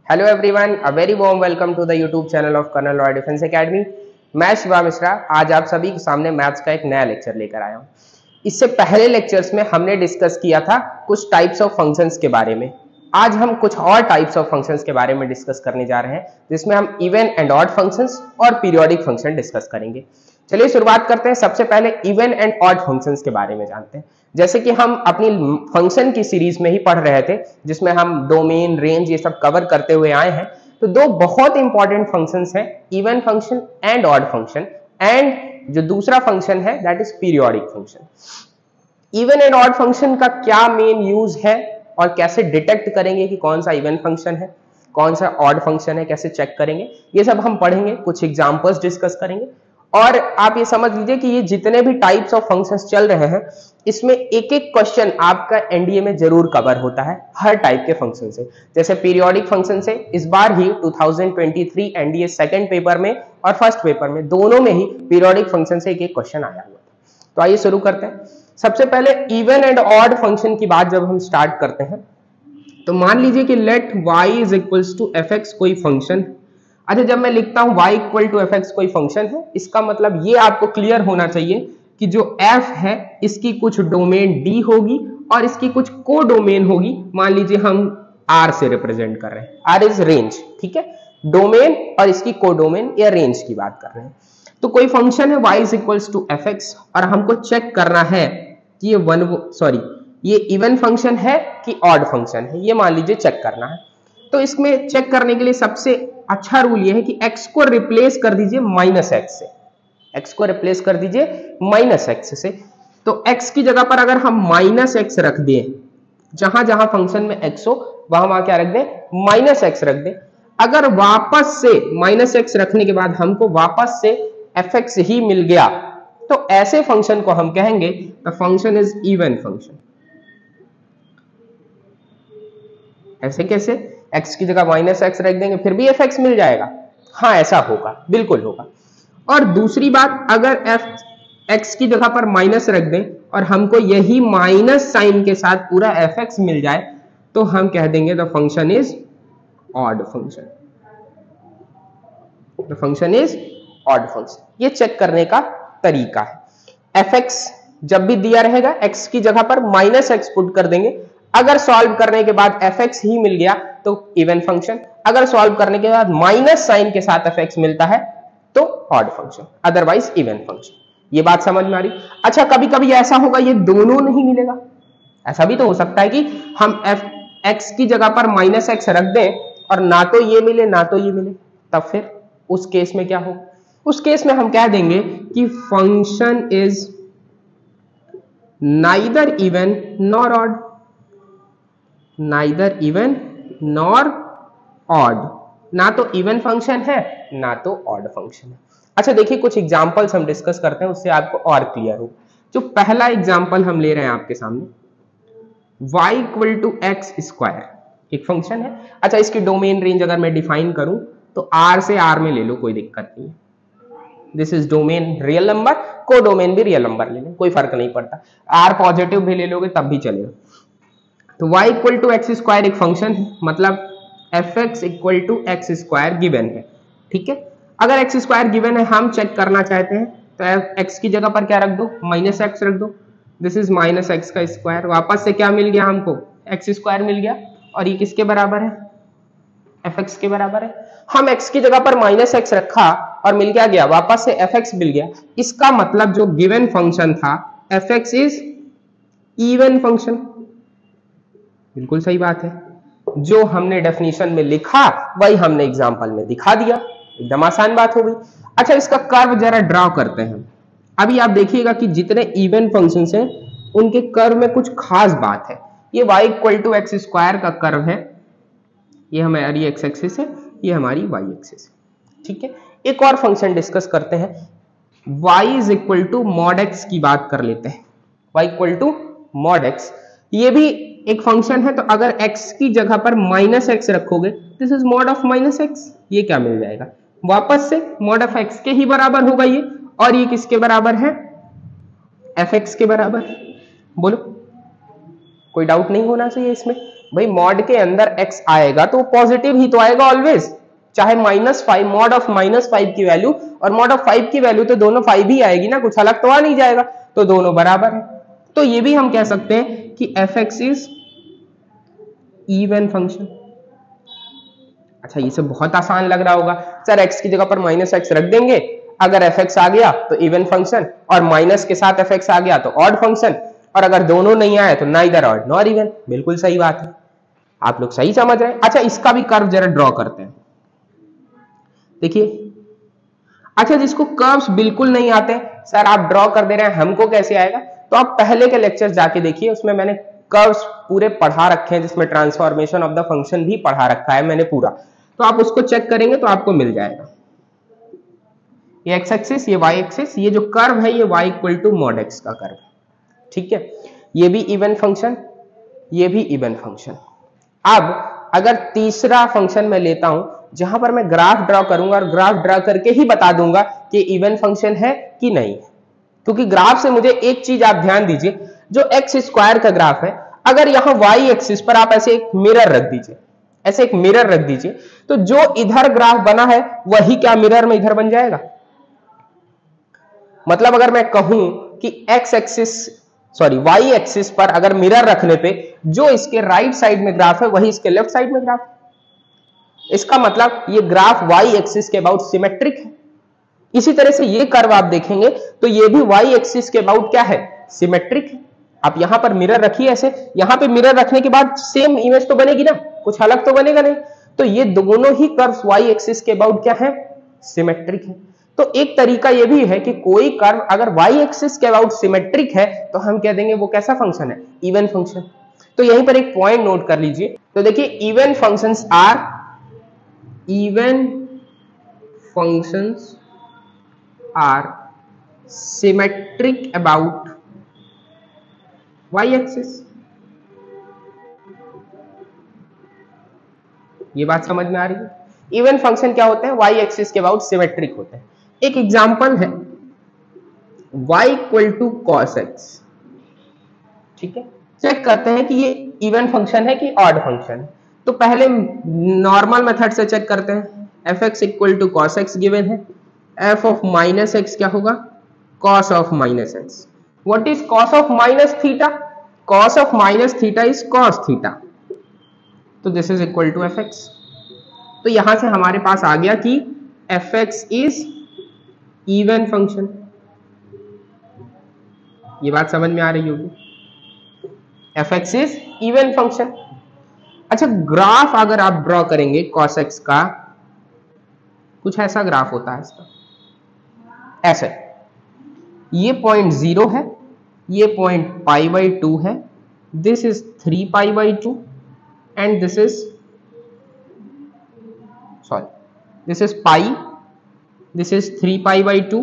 Hello everyone, a very warm welcome to the YouTube channel of Colonel Lloyd Defence Academy. मैं शिवा मिश्रा आज आप सभी के सामने मैथ्स का एक नया लेक्चर लेकर आया हूँ। इससे पहले लेक्चर्स में हमने डिस्कस किया था कुछ टाइप्स ऑफ फंक्शंस के बारे में। आज हम कुछ और टाइप्स ऑफ फंक्शंस के बारे में डिस्कस करने जा रहे हैं, जिसमें हम इवन एंड ऑड फंक्शंस और पीरियोडिक फंक्शन डिस्कस करेंगे। चलिए शुरुआत करते हैं। सबसे पहले इवन एंड ऑड फंक्शंस के बारे में जानते हैं। जैसे कि हम अपनी फंक्शन की सीरीज में ही पढ़ रहे थे, जिसमें हम डोमेन, रेंज ये सब कवर करते हुए आए हैं। तो दो बहुत इंपॉर्टेंट फंक्शंस हैं, even function and odd function, and जो दूसरा फंक्शन है that is periodic function. Even and odd function का क्या मेन यूज है और कैसे डिटेक्ट करेंगे कि कौन सा इवन फंक्शन है, कौन सा ऑड फंक्शन है, कैसे चेक करेंगे, ये सब हम पढ़ेंगे। कुछ एग्जांपल्स डिस्कस करेंगे। और आप ये समझ लीजिए कि ये जितने भी टाइप्स ऑफ फंक्शंस चल रहे हैं, इसमें एक एक क्वेश्चन आपका एनडीए में जरूर कवर होता है हर टाइप के फंक्शन से। जैसे पीरियोडिक फंक्शन से इस बार ही 2023 एनडीए सेकंड पेपर में और फर्स्ट पेपर में दोनों में ही पीरियोडिक फंक्शन से एक एक क्वेश्चन आया हुआ था। तो आइए शुरू करते हैं। सबसे पहले इवन एंड ऑड फंक्शन की बात जब हम स्टार्ट करते हैं, तो मान लीजिए कि let y is equals to f x कोई फंक्शन। अच्छा, जब मैं लिखता हूं y equal to f x कोई फंक्शन है, इसका मतलब ये आपको क्लियर होना चाहिए कि जो f है इसकी कुछ डोमेन d होगी और इसकी कुछ को डोमेन होगी। मान लीजिए हम r से रिप्रेजेंट कर रहे हैं, r इज रेंज, ठीक है। डोमेन और इसकी को डोमेन या रेंज की बात कर रहे हैं। तो कोई फंक्शन है y is equals to f x और हमको चेक करना है कि ये इवन फंक्शन है कि ऑड फंक्शन है, ये मान लीजिए चेक करना है। तो इसमें चेक करने के लिए सबसे अच्छा रूल ये है कि x को रिप्लेस कर दीजिए माइनस एक्स से। x को रिप्लेस कर दीजिए माइनस एक्स से। तो x की जगह पर अगर हम माइनस एक्स रख दें, जहां जहां फंक्शन में x हो वहां वहां क्या रख दें, माइनस एक्स रख दें। अगर वापस से माइनस एक्स रखने के बाद हमको वापस से एफ एक्स ही मिल गया, तो ऐसे फंक्शन को हम कहेंगे the function is even function. ऐसे कैसे? x की जगह माइनस एक्स रख देंगे फिर भी एफ एक्स मिल जाएगा? हाँ, ऐसा होगा, बिल्कुल होगा। और दूसरी बात, अगर x की जगह पर माइनस रख दें और हमको यही माइनस साइन के साथ पूरा एफ एक्स मिल जाए, तो हम कह देंगे the function is odd function. The function is odd function. ये चेक करने का तरीका है। एफ एक्स जब भी दिया रहेगा, x की जगह पर माइनस एक्स पुट कर देंगे। अगर सॉल्व करने के बाद एफ एक्स ही मिल गया तो इवन फंक्शन, अगर सॉल्व करने के बाद माइनस साइन के साथ एफ एक्स मिलता है तो odd function, otherwise even function. ये बात समझ में आ रही? अच्छा, कभी कभी ऐसा होगा ये दोनों नहीं मिलेगा। ऐसा भी तो हो सकता है कि हम एफ एक्स की जगह पर माइनस एक्स रख दें और ना तो ये मिले ना तो ये मिले। तब फिर उस केस में क्या हो? उस केस में हम कह देंगे कि function is neither even nor odd. Neither even nor odd, ना तो इवन फंक्शन है ना तो ऑड फंक्शन है। अच्छा देखिए, कुछ एग्जांपल्स हम डिस्कस करते हैं, उससे आपको और क्लियर हो। जो पहला एग्जांपल हम ले रहे हैं आपके सामने, y equal to x square एक फंक्शन है। अच्छा, इसकी डोमेन रेंज अगर मैं डिफाइन करूं तो r से r में ले लो, कोई दिक्कत नहीं है। This is domain real number, को डोमेन भी रियल नंबर ले लो, कोई फर्क नहीं पड़ता। r पॉजिटिव भी ले लोगे तब भी चलेगा। तो y equal to x square एक फंक्शन है, मतलब f x equal to x square given है, ठीक है। अगर एक्स स्क्वायर गिवन है, हम चेक करना चाहते हैं, तो एक्स की जगह पर क्या रख दो, माइनस एक्स रख दो। दिस इज माइनस एक्स का स्क्वायर। वापस से क्या मिल गया हमको, एक्स स्क्वायर मिल गया। और ये किसके बराबर है, एफ एक्स के बराबर है। हम एक्स की जगह पर माइनस एक्स रखा और मिल गया वापस से एफ एक्स मिल गया। इसका मतलब जो गिवन फंक्शन था F x is even function. बिल्कुल सही बात है, जो हमने डेफिनेशन में लिखा वही हमने एग्जांपल में दिखा दिया। एकदम आसान बात हो गई। अच्छा, इसका कर्व जरा ड्रॉ करते हैं। अभी आप देखिएगा कि जितने इवन फंक्शंस हैं उनके कर्व में कुछ खास बात है। ये y equal to x square का कर्व है, ये हमारी एक्स एक्सिस है, ये हमारी y एक्सिस है, ठीक है। एक और फंक्शन डिस्कस करते हैं, y is equal to mod x की बात कर लेते हैं। y equal to mod x, ये भी एक फंक्शन है। तो अगर x की जगह पर माइनस एक्स रखोगे, this is mod of minus x, ये क्या मिल जाएगा, वापस से मॉड ऑफ x के ही बराबर होगा ये। और ये किसके बराबर है, एफ एक्स के बराबर। बोलो, कोई डाउट नहीं होना चाहिए इसमें। भाई मॉड के अंदर x आएगा तो पॉजिटिव ही तो आएगा ऑलवेज, चाहे -5 मॉड ऑफ -5 की वैल्यू और मॉड ऑफ 5 की वैल्यू तो दोनों 5 ही आएगी ना, कुछ अलग तो आ नहीं जाएगा, तो दोनों बराबर है। तो ये भी हम कह सकते हैं कि fx इज इवन फंक्शन। अच्छा ये सब बहुत आसान लग रहा होगा सर, x की जगह पर -x रख देंगे, अगर fx आ गया तो इवन फंक्शन और माइनस के साथ fx आ गया तो ऑड फंक्शन, और अगर दोनों नहीं आए तो नाइदर ऑड नॉर इवन। बिल्कुल सही बात है, आप लोग सही समझ रहे हैं। अच्छा इसका भी कर्व जरा ड्रॉ करते हैं, देखिए। अच्छा जिसको कर्व्स बिल्कुल नहीं आते सर आप ड्रॉ कर दे रहे हैं, हमको कैसे आएगा, तो आप पहले के लेक्चर जाके देखिए, उसमें मैंने कर्व्स पूरे पढ़ा रखे हैं, जिसमें ट्रांसफॉर्मेशन ऑफ द फंक्शन भी पढ़ा रखा है मैंने पूरा, तो आप उसको चेक करेंगे तो आपको मिल जाएगा। ये एक्स एक्सिस, ये वाई एक्सिस, ये जो कर्व है ये y equal to mod x का कर्व, ठीक है। ये भी इवन फंक्शन, ये भी इवन फंक्शन। अब अगर तीसरा फंक्शन मैं लेता हूं जहां पर मैं ग्राफ ड्रॉ करूंगा और ग्राफ ड्रॉ करके ही बता दूंगा कि इवन फंक्शन है कि नहीं, क्योंकि ग्राफ से मुझे एक चीज आप ध्यान दीजिए, जो एक्स स्क्वायर का ग्राफ है, अगर यहां वाई एक्सिस पर आप ऐसे एक मिरर रख दीजिए, ऐसे एक मिरर रख दीजिए, तो जो इधर ग्राफ बना है वही क्या मिरर में इधर बन जाएगा। मतलब अगर मैं कहूं कि एक्स एक्सिस वाई एक्सिस पर अगर मिरर रखने पे जो इसके राइट साइड में ग्राफ है वही इसके लेफ्ट साइड में ग्राफ, इसका मतलब ये ग्राफ वाई एक्सिस के अबाउट सिमेट्रिक है। इसी तरह से ये कर्व आप देखेंगे तो ये भी वाई एक्सिस के अबाउट क्या है, सिमेट्रिक है। आप यहां पर मिरर रखिए ऐसे, यहां पे मिरर रखने के बाद सेम इमेज तो बनेगी ना, कुछ अलग तो बनेगा नहीं, तो ये दोनों ही कर्व्स वाई एक्सिस के अबाउट क्या है, सिमेट्रिक है। तो एक तरीका ये भी है कि कोई कर्व अगर वाई एक्सिस के अबाउट सिमेट्रिक है तो हम कह देंगे वो कैसा फंक्शन है, इवन फंक्शन। तो यहीं पर एक पॉइंट नोट कर लीजिए, तो देखिए even functions are symmetric about y axis. ये बात समझ में आ रही है। इवन फंक्शन क्या होते हैं, वाई एक्सिस के अबाउट सिमेट्रिक होते हैं। एक एग्जांपल है y equal to cos x, ठीक है। चेक करते हैं कि ये इवन फंक्शन है कि ऑड फंक्शन है। तो पहले नॉर्मल मेथड से चेक करते हैं, f x equal to cos x given है, एफ ऑफ माइनस एक्स क्या होगा, cos of minus x. What is cos of minus theta, cos of minus theta is cos theta, तो this is equal to f x. तो यहां से हमारे पास आ गया कि f x is even function. ये बात समझ में आ रही होगी, f x is even function. अच्छा ग्राफ अगर आप ड्रॉ करेंगे cos x का, कुछ ऐसा ग्राफ होता है इसका, ऐसे ये पॉइंट 0 है, ये पॉइंट π/2 है, this is 3π/2 and this is π, this is 3π/2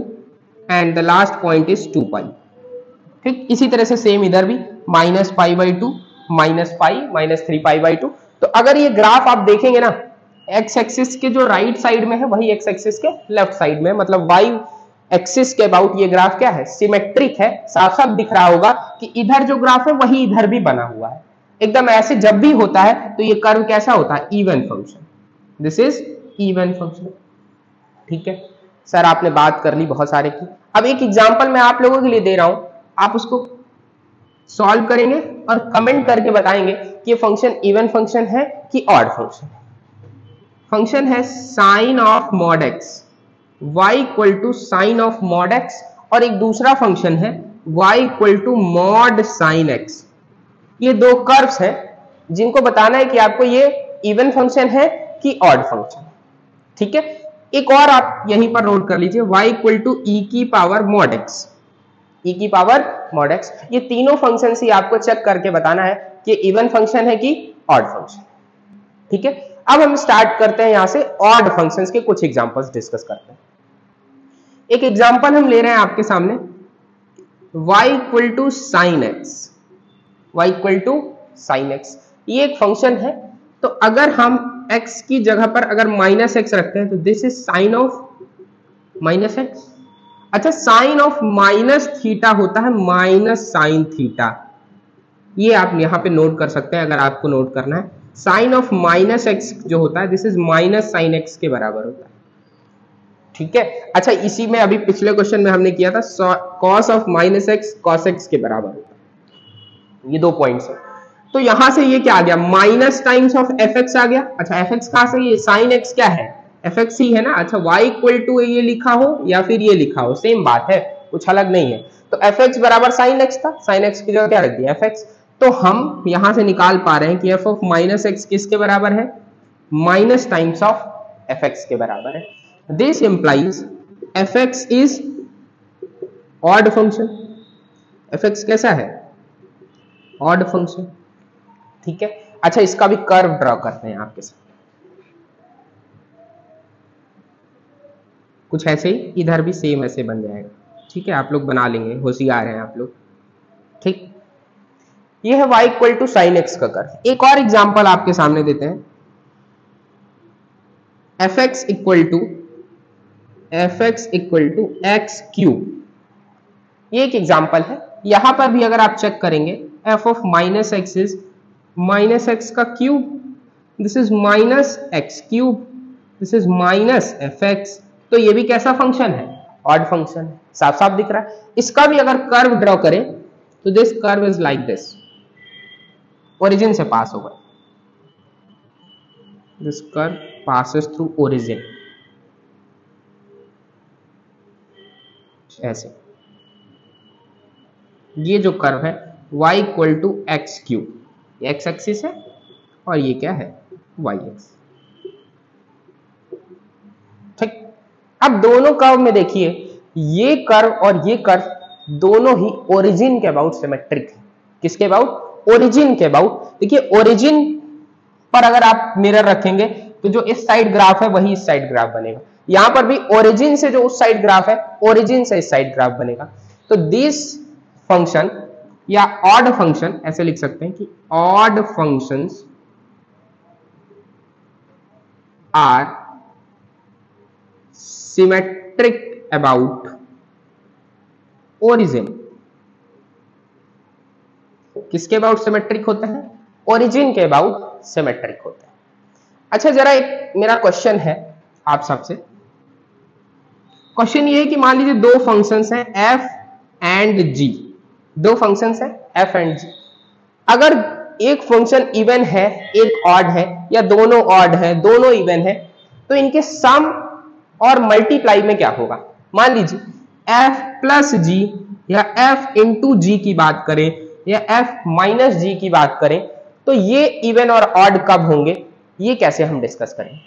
and the last point is 2π। ठीक, इसी तरह से सेम इधर भी -π/2 -π -3π/2। तो अगर ये ग्राफ आप देखेंगे ना, x एक्सिस के जो राइट साइड में है वही x एक्सिस के लेफ्ट साइड में, मतलब y एक्सिस के अबाउट ये ग्राफ क्या है, सिमेट्रिक है। साफ साफ दिख रहा होगा कि इधर जो ग्राफ है वही इधर भी बना हुआ है एकदम ऐसे। जब भी होता है तो ये कर्व कैसा होता है, even function, this is even function. ठीक है सर, आपने बात कर ली बहुत सारे की। अब एक एग्जांपल मैं आप लोगों के लिए दे रहा हूं, आप उसको सॉल्व करेंगे और कमेंट करके बताएंगे कि ये फंक्शन इवन फंक्शन है कि ऑड फंक्शन है। फंक्शन है sine of mod x, y equal to sine of mod x, और एक दूसरा फंक्शन है y equal to mod sine x. ये दो कर्व्स हैं जिनको बताना है कि आपको ये इवन फंक्शन है कि ऑड फंक्शन। ठीक है, एक और आप यहीं पर नोट कर लीजिए, y इक्वल टू ई की पावर मॉड एक्स, ई की पावर मॉड एक्स। ये तीनों फंक्शन ही आपको चेक करके बताना है कि इवन फंक्शन है कि ऑड फंक्शन। ठीक है, अब हम स्टार्ट करते हैं यहां से ऑड फंक्शंस के कुछ एग्जांपल्स डिस्कस करते हैं। एक एग्जांपल हम ले रहे हैं आपके सामने, y equal to sine x, y equal to sine x. ये एक फंक्शन है, तो अगर हम x की जगह पर अगर माइनस एक्स रखते हैं तो this is sine of minus x. अच्छा, साइन ऑफ माइनस थीटा होता है माइनस साइन थीटा, ये आप यहाँ पे नोट कर सकते हैं अगर आपको नोट करना है। साइन ऑफ माइनस एक्स जो होता है this is minus sign x के बराबर होता है, ठीक है। अच्छा, इसी में अभी पिछले क्वेश्चन में हमने किया था cos of minus x cos x के बराबर होता है। ये 2 पॉइंट्स है। तो यहां से ये क्या आ गया, minus times of f x आ गया। अच्छा, एफ एक्स कहां से, ये साइन एक्स क्या है, एफ एक्स ही है ना। अच्छा, y इक्वल टू ये लिखा हो या फिर ये लिखा हो, सेम बात है, कुछ अलग नहीं है। तो एफ एक्स बराबर साइन एक्स था, साइन एक्स की जगह क्या रख दिया, एफ एक्स। तो हम यहां से निकाल पा रहे हैं कि एफ ऑफ माइनस एक्स किसके बराबर है, minus times of f x के बराबर है। This implies F x is odd function. F x कैसा है, ऑड फंक्शन, ठीक है। अच्छा, इसका भी कर्व ड्रॉ करते हैं आपके साथ, कुछ ऐसे ही, इधर भी सेम ऐसे बन जाएगा, ठीक है। आप लोग बना लेंगे, होशियार हैं आप लोग, ठीक। ये है y equal to sine x का कर्व। एक और एग्जांपल आपके सामने देते हैं, f x equal to x cube. ये एक एग्जांपल है। यहां पर भी अगर आप चेक करेंगे, f of minus x is minus x का cube, this is minus x cube, this is minus f x. तो ये भी कैसा फंक्शन है, ऑड फंक्शन है, साफ साफ दिख रहा है। इसका भी अगर कर्व ड्रॉ करें तो this curve is like this, origin से पास होगा, this curve passes through origin, ऐसे। ये जो कर्व है y equal to x cube, x axis है और ये क्या है, वाई एक्स, ठीक। अब दोनों कर्व में देखिए, ये कर्व और ये कर्व दोनों ही ओरिजिन के अबाउट सिमेट्रिक है। किसके अबाउट, ओरिजिन के अबाउट। देखिए, ओरिजिन पर अगर आप मिरर रखेंगे तो जो इस साइड ग्राफ है वही इस साइड ग्राफ बनेगा। यहां पर भी ओरिजिन से जो उस साइड ग्राफ है, ओरिजिन से इस साइड ग्राफ बनेगा। तो दिस फंक्शन या ऑड फंक्शन, ऐसे लिख सकते हैं कि odd functions are symmetric about origin. किसके अबाउट सिमेट्रिक होते हैं, ओरिजिन के अबाउट सिमेट्रिक होते हैं। अच्छा, जरा एक मेरा क्वेश्चन है आप सबसे। क्वेश्चन ये है कि मान लीजिए 2 फंक्शंस हैं f एंड g, 2 फंक्शंस हैं f एंड g। अगर एक फंक्शन इवन है, एक ऑड है, या दोनों ऑड है, दोनों इवन है, तो इनके सम और मल्टीप्लाई में क्या होगा। मान लीजिए f प्लस g या f इंटू जी की बात करें या f माइनस जी की बात करें, तो ये इवन और ऑड कब होंगे, ये कैसे हम डिस्कस करें,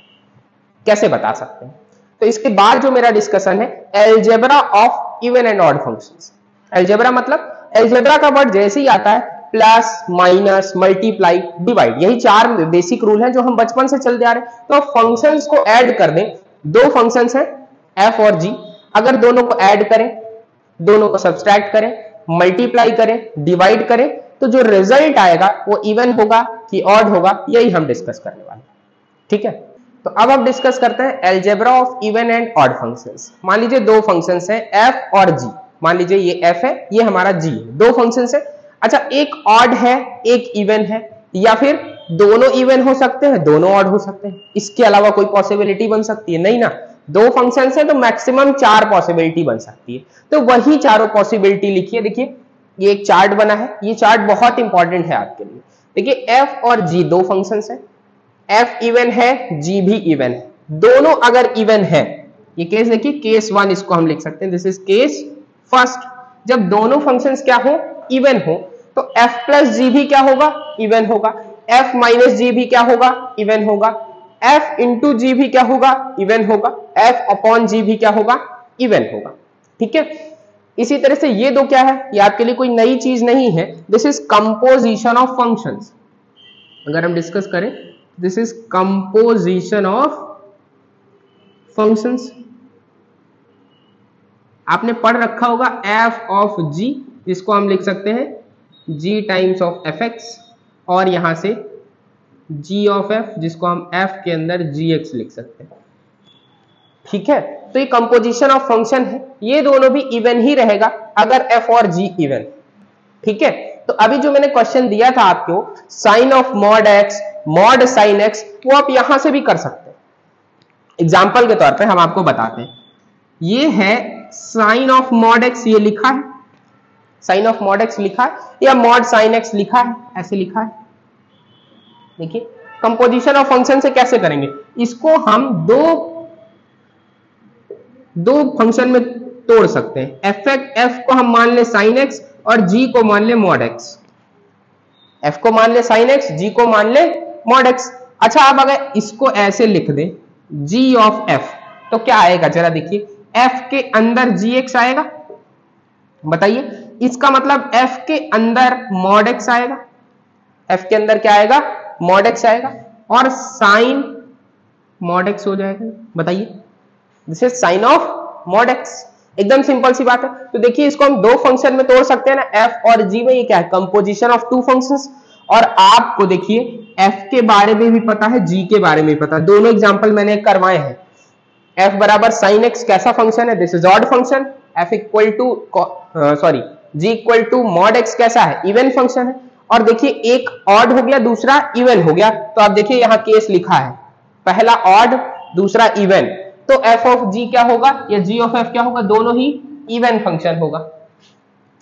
कैसे बता सकते हैं। तो इसके बाद जो मेरा डिस्कशन है, algebra of even and odd functions. Algebra मतलब, अलजेब्रा का वर्ड जैसे ही आता है, प्लस माइनस मल्टीप्लाई डिवाइड, यही 4 बेसिक रूल हैं जो हम बचपन से चलते आ रहे हैं। तो फंक्शंस को ऐड कर दें, 2 फंक्शंस हैं f और g, अगर दोनों को ऐड करें, दोनों को सब्सट्रैक्ट करें, मल्टीप्लाई करें, डिवाइड करें, तो जो रिजल्ट आएगा वो इवन होगा कि ऑड होगा, यही हम डिस्कस करने वाले हैं, ठीक है। तो अब हम डिस्कस करते हैं algebra of even and odd functions. मान लीजिए 2 फंक्शंस हैं f और g, मान लीजिए ये f है, ये हमारा g है, 2 फंक्शंस है। अच्छा, एक ऑड है, एक इवन है, या फिर दोनों इवन हो सकते हैं, दोनों ऑड हो सकते हैं, इसके अलावा कोई पॉसिबिलिटी बन सकती है, नहीं ना। 2 फंक्शंस हैं तो मैक्सिमम 4 पॉसिबिलिटी बन सकती है। तो वही चारों पॉसिबिलिटी लिखिए। देखिए, ये एक चार्ट बना है, ये चार्ट बहुत इंपॉर्टेंट है आपके लिए। देखिए, f और g 2 फंक्शंस हैं, f इवन है, g भी इवन है, दोनों अगर इवन है, ये केस देखिए, केस 1 इसको हम लिख सकते हैं, दिस इज केस फर्स्ट। जब दोनों फंक्शंस क्या हो, इवन हो, तो f प्लस g भी क्या होगा, इवन होगा, f माइनस g भी क्या होगा, इवन होगा, f इंटू जी भी क्या होगा, इवन होगा, f अपॉन g भी क्या होगा, इवन होगा, ठीक है। इसी तरह से ये 2 क्या है, ये आपके लिए कोई नई चीज नहीं है, this is composition of functions. अगर हम डिस्कस करें, this is composition of functions. आपने पढ़ रखा होगा f ऑफ g, जिसको हम लिख सकते हैं g टाइम्स ऑफ fx, और यहां से g ऑफ f, जिसको हम f के अंदर gx लिख सकते हैं, ठीक है। तो ये कंपोजिशन ऑफ फंक्शन है, ये दोनों भी इवन ही रहेगा अगर f और g इवन, ठीक है। तो अभी जो मैंने क्वेश्चन दिया था आपको sine of mod x, mod sine x, वो आप यहां से भी कर सकते हैं। एग्जाम्पल के तौर पे हम आपको बताते हैं, ये है साइन ऑफ मॉड एक्स, ये लिखा है साइन ऑफ मॉड एक्स लिखा है, या मॉड साइन एक्स लिखा है, ऐसे लिखा है। देखिए कंपोजिशन ऑफ फंक्शन से कैसे करेंगे, इसको हम दो फंक्शन में तोड़ सकते हैं। एफ को हम मान ले साइन एक्स और जी को मान ले मॉड एक्स। एफ को मान ले साइन एक्स, जी को मान ले मॉड एक्स। अच्छा आप अगर इसको ऐसे लिख दे जी ऑफ एफ, तो क्या आएगा जरा देखिए, एफ के अंदर जी एक्स आएगा, बताइए। इसका मतलब एफ के अंदर मॉड एक्स आएगा, एफ के अंदर क्या आएगा, मॉड एक्स आएगा, और साइन मॉड एक्स हो जाएगा, बताइए। This is sine of mod x, एकदम सिंपल सी बात है। तो देखिए इसको हम दो फंक्शन में तोड़ सकते हैं ना, एफ और जी में। ये क्या है, कंपोजिशन ऑफ टू फंक्शंस। और आपको देखिए एफ के बारे में भी पता है, जी के बारे में भी पता है, दोनों एग्जांपल मैंने करवाए हैं। एफ बराबर साइन एक्स कैसा फंक्शन है, this is odd function. F equal to sorry g equal to mod x कैसा है, इवन फंक्शन है। और देखिए एक ऑड हो गया, दूसरा इवन हो गया। तो आप देखिए यहाँ केस लिखा है, पहला ऑड दूसरा इवन, तो एफ ऑफ जी क्या होगा या जी ऑफ एफ क्या होगा, दोनों ही इवन फंक्शन होगा।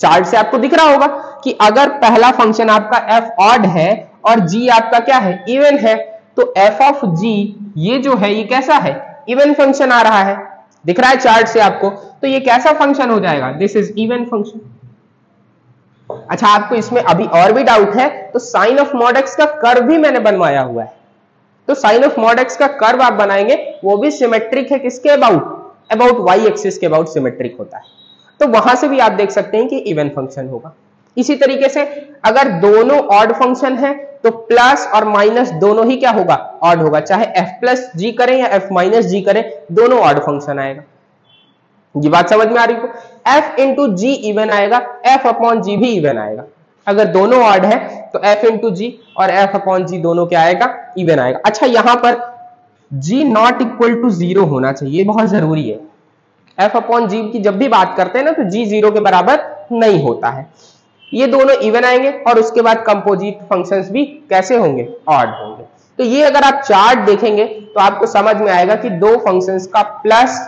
चार्ट से आपको दिख रहा होगा कि अगर पहला फंक्शन आपका एफ ऑड है और जी आपका क्या है, इवन है, तो एफ ऑफ जी ये जो है ये कैसा है, इवन फंक्शन आ रहा है, दिख रहा है चार्ट से आपको। तो ये कैसा फंक्शन हो जाएगा, दिस इज इवन फंक्शन। अच्छा आपको इसमें अभी और भी डाउट है, तो साइन ऑफ मॉड एक्स का कर्व भी मैंने बनवाया हुआ है। तो साइन ऑफ मॉड एक्स का कर्व आप बनाएंगे, वो भी सिमेट्रिक है, किसके अबाउट वाई एक्सिस के अबाउट सिमेट्रिक होता है। तो वहां से भी आप देख सकते हैं कि इवन फंक्शन होगा। इसी तरीके से अगर दोनों ऑड फंक्शन है तो प्लस और माइनस दोनों ही क्या होगा, ऑड होगा। चाहे एफ प्लस जी करें या एफ माइनस जी करें, दोनों ऑड फंक्शन आएगा। ये बात समझ में आ रही है? एफ इंटू जी इवन आएगा, एफ अपॉन जी भी इवन आएगा। अगर दोनों ऑड है तो एफ इंटू जी और एफ अपॉन जी दोनों क्या आएगा, इवन आएगा। अच्छा यहां पर जी नॉट इक्वल टू जीरो होना चाहिए, बहुत जरूरी है। एफ अपॉन जी की जब भी बात करते हैं ना, तो जी जीरो के बराबर नहीं होता है। ये दोनों इवन आएंगे और उसके बाद कंपोजिट फंक्शंस भी कैसे होंगे, ऑड होंगे। तो ये अगर आप चार्ट देखेंगे तो आपको समझ में आएगा कि दो फंक्शंस का प्लस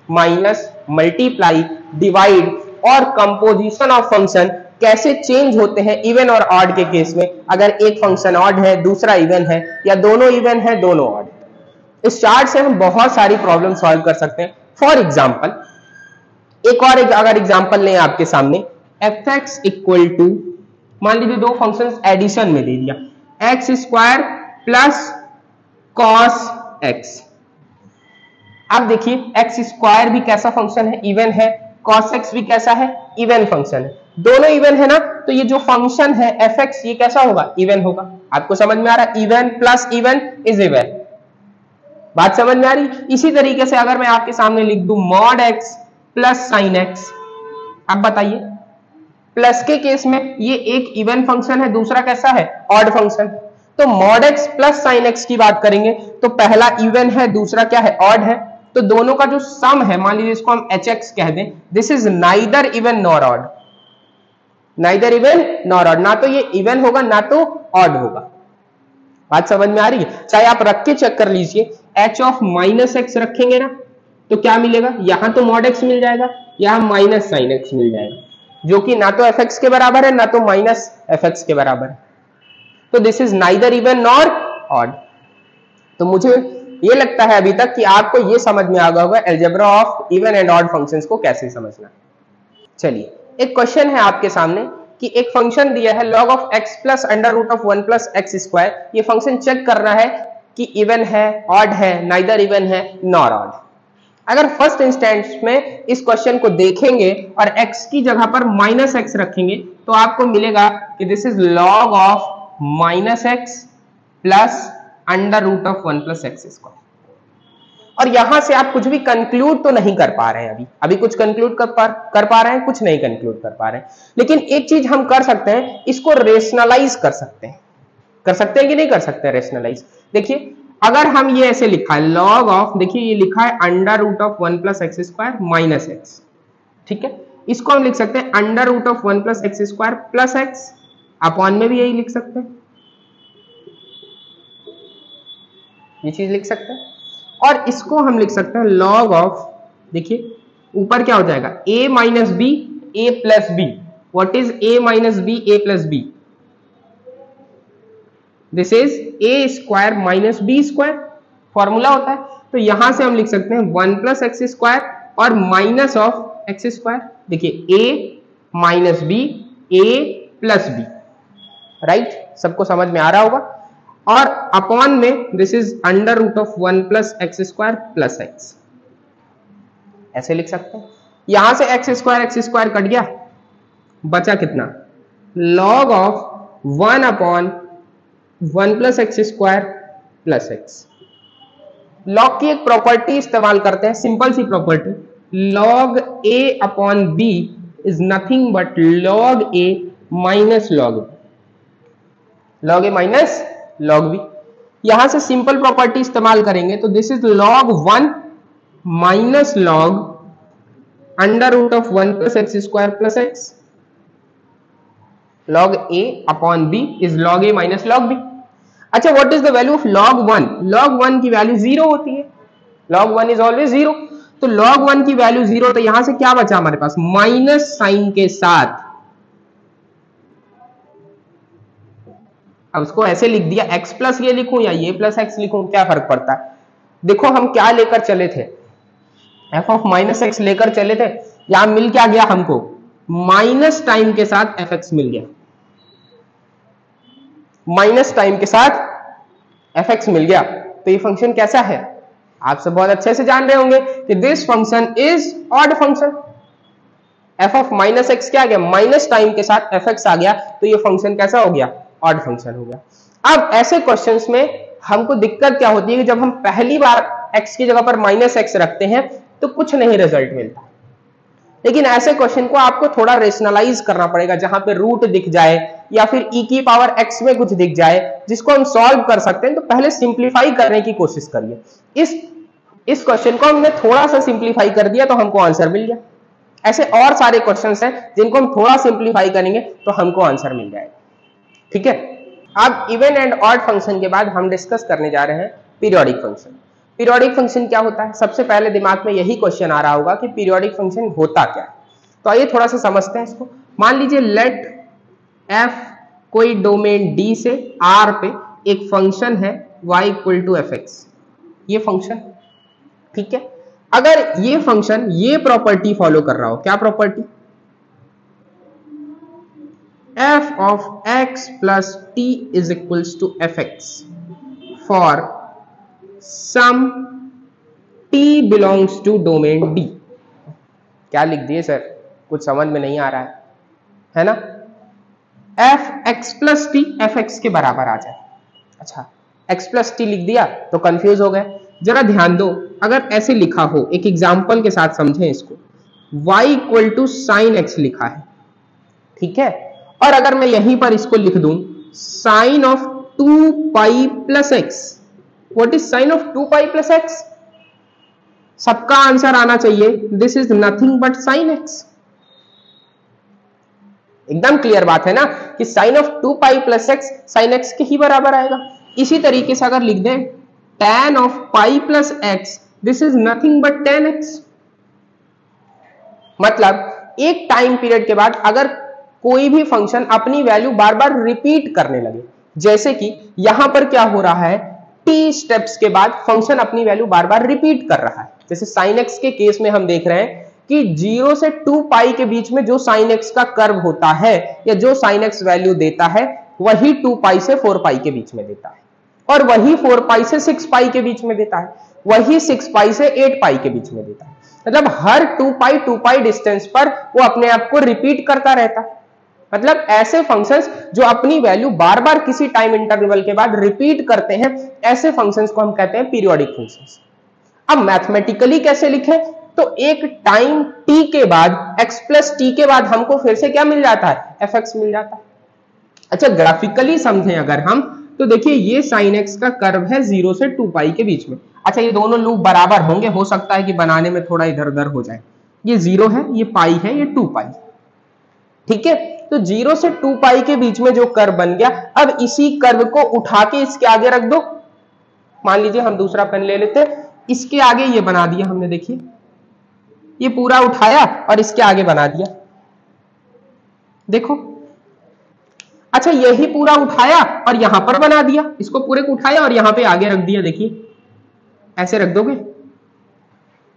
माइनस मल्टीप्लाई डिवाइड और कंपोजिशन ऑफ फंक्शन कैसे चेंज होते हैं इवन और ऑड के केस में। अगर एक फंक्शन ऑड है दूसरा इवन है, या दोनों इवन है दोनों ऑड। इस चार्ट से हम बहुत सारी प्रॉब्लम सॉल्व कर सकते हैं। फॉर एग्जाम्पल एक और अगर एग्जाम्पल लें आपके सामने, एफ एक्स इक्वल टू, मान लीजिए दो फंक्शंस एडिशन में दे दिया, x square plus cos x. आप देखिए एक्स स्क्वायर भी कैसा फंक्शन है, इवन है, कॉस एक्स भी कैसा है, इवन फंक्शन है, दोनों इवन है ना। तो ये जो फंक्शन है एफ एक्स ये कैसा होगा, इवन होगा। आपको समझ में आ रहा है, even plus even is even, बात समझ में आ रही। इसी तरीके से अगर मैं आपके सामने लिख दूं mod x plus sine x, आप बताइए प्लस के केस में ये एक इवन फंक्शन है, दूसरा कैसा है, ऑड फंक्शन। तो mod x plus sine x की बात करेंगे तो पहला इवन है, दूसरा क्या है, ऑड है। तो दोनों का जो सम है, मान लीजिए इसको हम एच एक्स कह दें, this is neither even nor odd, neither even nor odd, ना तो ये इवन होगा ना तो ऑड होगा। बात समझ में आ रही है? चाहे आप रख के चेक कर लीजिए, एच ऑफ माइनस एक्स रखेंगे ना तो क्या मिलेगा, यहां तो मॉड एक्स मिल जाएगा, यहां माइनस साइन एक्स मिल जाएगा, जो कि ना तो एफ एक्स के बराबर है ना तो माइनस एफ एक्स के बराबर है। तो this is neither even nor odd. तो मुझे ये लगता है अभी तक कि आपको ये समझ में आ गया होगा algebra of even and odd functions को कैसे समझना। चलिए एक क्वेश्चन है आपके सामने कि एक फंक्शन दिया है log of x plus under root of 1 plus x square. ये फंक्शन चेक करना है कि इवन है, ऑड है, नाइदर इवन है, नॉर ऑड। अगर फर्स्ट इंस्टेंस में इस क्वेश्चन को देखेंगे और x की जगह पर माइनस एक्स रखेंगे तो आपको मिलेगा कि this is log of minus x plus under root of 1 plus x square. और यहां से आप कुछ भी कंक्लूड तो नहीं कर पा रहे हैं, अभी कुछ कंक्लूड कर पा रहे हैं, कुछ नहीं कंक्लूड कर पा रहे हैं। लेकिन एक चीज हम कर सकते हैं, इसको रेशनलाइज कर सकते हैं। कर सकते हैं कि नहीं कर सकते हैं रेशनलाइज? देखिए अगर हम ये ऐसे लिखा है log ऑफ, देखिए ये लिखा है under root of 1 plus x square minus x, ठीक है। इसको हम लिख सकते हैं under root of 1 plus x square plus x. Upon में भी यही लिख सकते हैं, ये चीज लिख सकते हैं। और इसको हम लिख सकते हैं लॉग ऑफ, देखिए ऊपर क्या हो जाएगा, a minus b a plus b. What is a minus b a plus b? This is a square minus b square, formula होता है। तो यहां से हम लिख सकते हैं 1 प्लस एक्स स्क्वायर और माइनस ऑफ एक्स स्क्वायर। देखिए a minus b a plus b, right, सबको समझ में आ रहा होगा। और अपॉन में this is under root of 1 plus x square plus x, ऐसे लिख सकते हैं। यहां से एक्स स्क्वायर कट गया, बचा कितना, log of 1 upon 1 plus x square plus x. Log की एक प्रॉपर्टी इस्तेमाल करते हैं, सिंपल सी property, log a upon b is nothing but log a minus log b, log a minus log b. यहां से सिंपल प्रॉपर्टी इस्तेमाल करेंगे तो this is log 1 minus log under root of 1 plus x square plus x. log a upon b is log a minus log b। अच्छा, what is the value of log 1? log 1 की value 0 होती है, log 1 is always 0। तो log 1 की value 0, तो यहां से क्या बचा हमारे पास, माइनस साइन के साथ। अब उसको ऐसे लिख दिया, x प्लस ये लिखूं या ये प्लस एक्स लिखूं, क्या फर्क पड़ता है? देखो हम क्या लेकर चले थे, f ऑफ माइनस एक्स लेकर चले थे, यहां मिल क्या गया हमको, माइनस टाइम के साथ fx मिल गया, माइनस टाइम के साथ fx मिल गया। तो ये फंक्शन कैसा है, आप सब बहुत अच्छे से जान रहे होंगे कि this function is odd function. f of minus x क्या आ गया, माइनस टाइम के साथ fx आ गया, तो ये फंक्शन कैसा हो गया, ऑड फंक्शन हो गया। अब ऐसे क्वेश्चंस में हमको दिक्कत क्या होती है कि जब हम पहली बार x की जगह पर माइनस एक्स रखते हैं तो कुछ नहीं रिजल्ट मिलता, लेकिन ऐसे क्वेश्चन को आपको थोड़ा रेशनलाइज करना पड़ेगा, जहां पे रूट दिख जाए या फिर e की पावर x में कुछ दिख जाए जिसको हम सॉल्व कर सकते हैं। तो पहले सिंप्लीफाई करने की कोशिश करिए। इस क्वेश्चन को हमने थोड़ा सा सिंप्लीफाई कर दिया तो हमको आंसर मिल गया। ऐसे और सारे क्वेश्चंस हैं जिनको हम थोड़ा सिंप्लीफाई करेंगे तो हमको आंसर मिल जाएगा, ठीक है। अब इवन एंड ऑड फंक्शन के बाद हम डिस्कस करने जा रहे हैं पीरियोडिक फंक्शन। पीरियोडिक फंक्शन क्या होता है, सबसे पहले दिमाग में यही क्वेश्चन आ रहा होगा कि पीरियोडिक फंक्शन होता क्या है। तो आइए थोड़ा सा समझते हैं इसको। मान लीजिए लेट f कोई डोमेन D से R पे एक फंक्शन है y इक्वल टू fx, ये फंक्शन, ठीक है। अगर ये फंक्शन ये प्रॉपर्टी फॉलो कर रहा हो, क्या property, f of x plus t is equals to fx for some t belongs to domain D। क्या लिख दिए सर, कुछ समझ में नहीं आ रहा है ना। f x plus t f x के बराबर आ जाए। अच्छा, x plus t लिख दिया तो कंफ्यूज हो गए। जरा ध्यान दो, अगर ऐसे लिखा हो, एक एग्जांपल के साथ समझें इसको, y equal to sine x लिखा है, ठीक है। और अगर मैं यहीं पर इसको लिख दूं sine of 2 pi plus x, what is sine of 2 pi plus x, सबका आंसर आना चाहिए this is nothing but sine x. एकदम क्लियर बात है ना कि sine of 2 pi plus x sine x के ही बराबर आएगा। इसी तरीके से अगर लिख दें tan of pi plus x, this is nothing but tan x. मतलब एक टाइम पीरियड के बाद अगर कोई भी फंक्शन अपनी वैल्यू बार बार रिपीट करने लगे, जैसे कि यहां पर क्या हो रहा है, t स्टेप्स के बाद फंक्शन अपनी वैल्यू बार बार रिपीट कर रहा है। जैसे sin x के केस में हम देख रहे हैं कि 0 से 2 पाई के बीच में जो sin x का कर्व होता है या जो sin x वैल्यू देता है वही 2 पाई से 4 पाई के बीच में देता है, और वही 4 पाई से 6 पाई के बीच में देता है, वही 6 पाई से 8 पाई के बीच में देता है। मतलब हर 2 पाई डिस्टेंस पर वो अपने आप को रिपीट करता रहता है। मतलब ऐसे फंक्शंस जो अपनी वैल्यू बार बार किसी टाइम इंटरवल के बाद रिपीट करते हैं, ऐसे फंक्शंस को हम कहते हैं पीरियोडिक फंक्शंस। अब मैथमेटिकली कैसे लिखें, तो एक टाइम t के बाद x प्लस टी के बाद हमको फिर से क्या मिल जाता है, fx मिल जाता है। अच्छा, ग्राफिकली समझें अगर हम, तो देखिए ये sin x का कर्व है 0 से 2 पाई के बीच में। अच्छा, ये दोनों लूप बराबर होंगे, हो सकता है कि बनाने में थोड़ा इधर उधर हो जाए, ये 0 है, ये पाई है, ये 2 पाई, ठीक है। तो 0 से 2 पाई के बीच में जो कर्व बन गया, अब इसी कर्व को उठा के इसके आगे रख दो। मान लीजिए हम दूसरा पेन ले लेते हैं, इसके आगे ये बना दिया हमने, देखिए ये पूरा उठाया और इसके आगे बना दिया, देखो। अच्छा, यही पूरा उठाया और यहां पर बना दिया, इसको पूरे को उठाया और यहां पे आगे रख दिया, देखिए ऐसे रख दोगे,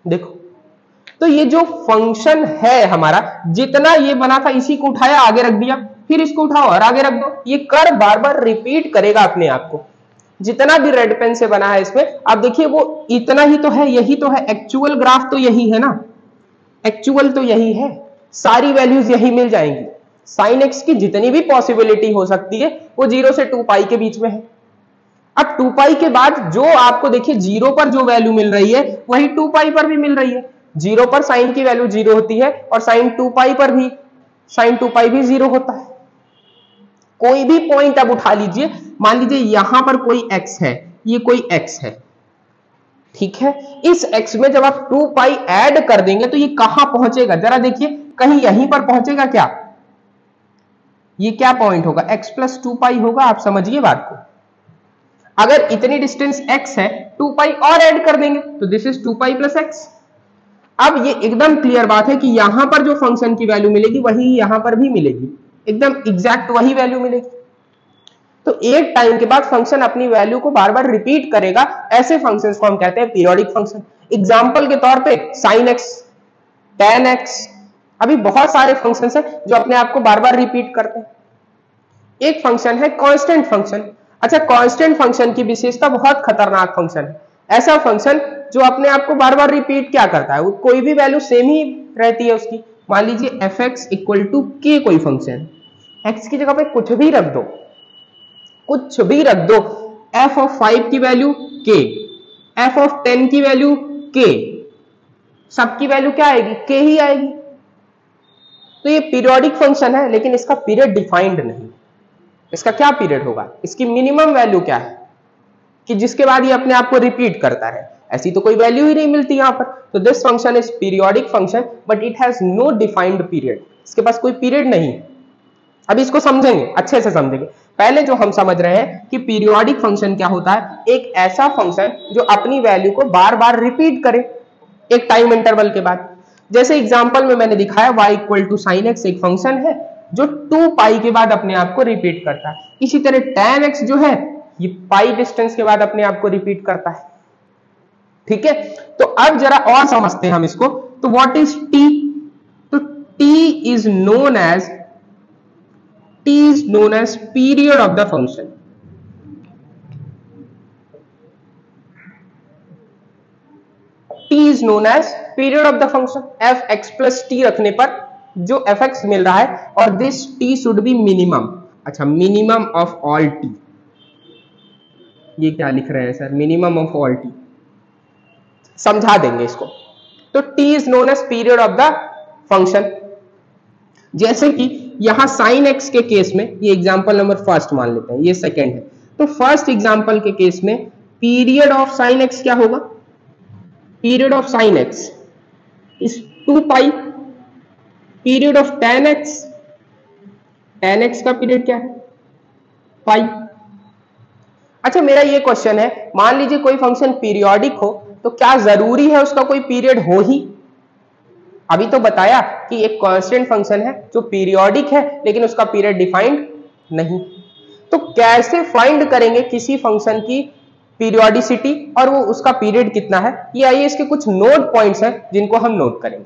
देखो। तो ये जो फंक्शन है हमारा, जितना ये बना था इसी को उठाया आगे रख दिया, फिर इसको उठाओ और आगे रख दो, ये कर्व बार बार रिपीट करेगा अपने आप को। जितना भी रेड पेन से बना है इसमें, आप देखिए वो इतना ही तो है, यही तो है, एक्चुअल ग्राफ तो यही है ना, एक्चुअल तो यही है, सारी वैल्यूज यही मिल जाएंगी। साइन एक्स की जितनी भी पॉसिबिलिटी हो सकती है वो 0 से 2 पाई के बीच में है। अब 2 पाई के बाद जो आपको देखिए 0 पर जो वैल्यू मिल रही है वही 2 पाई पर भी मिल रही है। 0 पर साइन की वैल्यू 0 होती है और साइन 2 पाई पर भी, साइन 2 पाई भी 0 होता है। कोई भी पॉइंट अब उठा लीजिए, मान लीजिए यहां पर कोई x है, ये कोई x है, ठीक है। इस x में जब आप 2 पाई ऐड कर देंगे तो ये कहां पहुंचेगा, जरा देखिए, कहीं यहीं पर पहुंचेगा क्या? ये क्या पॉइंट होगा? x प्लस 2 पाई होगा। आप समझिए बात को, अगर इतनी डिस्टेंस x है, 2 पाई और ऐड कर देंगे तो this is 2 pi plus x. अब ये एकदम क्लियर बात है कि यहां पर जो फंक्शन की वैल्यू मिलेगी वही यहां पर भी मिलेगी, एकदम एग्जैक्ट वही वैल्यू मिलेगी। तो एक टाइम के बाद फंक्शन अपनी वैल्यू को बार बार रिपीट करेगा, ऐसे फंक्शंस को हम कहते हैं पीरियोडिक फंक्शन। एग्जांपल के तौर पे sin x, tan x, अभी बहुत सारे फंक्शंस हैं जो अपने आप को बार बार रिपीट करते हैं। एक फंक्शन है कांस्टेंट फंक्शन। अच्छा, कांस्टेंट फंक्शन की विशेषता बहुत खतरनाक फंक्शन है, ऐसा फंक्शन जो अपने आप को बार बार रिपीट क्या करता है, कोई भी वैल्यू सेम ही रहती है उसकी। मान लीजिए fx इक्वल टू k कोई फंक्शन, x की जगह पे कुछ भी रख दो, कुछ भी रख दो, f ऑफ 5 की वैल्यू k, f ऑफ 10 की वैल्यू k, सबकी वैल्यू क्या आएगी? k ही आएगी। तो ये पीरियोडिक फंक्शन है, लेकिन इसका पीरियड डिफाइंड नहीं। इसका क्या पीरियड होगा, इसकी मिनिमम वैल्यू क्या है कि जिसके बाद ये अपने आप को रिपीट करता है? ऐसी तो कोई वैल्यू ही नहीं मिलती यहां पर। तो this function is periodic function but it has no defined period, इसके पास कोई पीरियड नहीं। अभी इसको समझेंगे, अच्छे से समझेंगे। पहले जो हम समझ रहे हैं कि पीरियोडिक फंक्शन क्या होता है, एक ऐसा फंक्शन जो अपनी वैल्यू को बार बार रिपीट करे एक टाइम इंटरवल के बाद। जैसे एग्जांपल में मैंने दिखाया y equal to sine x एक फंक्शन है जो 2 पाई के बाद अपने आप को रिपीट करता है। इसी तरह tan x जो है ये पाई डिस्टेंस के बाद अपने आप को रिपीट करता है, ठीक है। तो अब जरा और समझते हैं हम इसको। तो व्हाट इज t? तो t is known as period of the function. t is known as period of the function. fx plus t रखने पर जो fx मिल रहा है, और this t should be minimum. अच्छा, मिनिमम ऑफ ऑल t, ये क्या लिख रहे हैं sir? Minimum of all t, समझा देंगे इसको। तो t is known as period of the function. जैसे कि यहां sin x के केस में, ये एग्जांपल नंबर फर्स्ट मान लेते हैं, ये सेकंड है। तो फर्स्ट एग्जांपल के केस में पीरियड ऑफ sin x क्या होगा? Period of sin x is 2 pi. Period of tan x का पीरियड क्या है? पाई। अच्छा, मेरा ये क्वेश्चन है, मान लीजिए कोई फंक्शन पीरियोडिक हो तो क्या जरूरी है उसका कोई पीरियड हो ही? अभी तो बताया कि एक कांस्टेंट फंक्शन है जो पीरियोडिक है लेकिन उसका पीरियड डिफाइंड नहीं। तो कैसे फाइंड करेंगे किसी फंक्शन की पीरियोडिसिटी और वो उसका पीरियड कितना है? ये आइए इसके कुछ नोट पॉइंट्स हैं जिनको हम नोट करेंगे।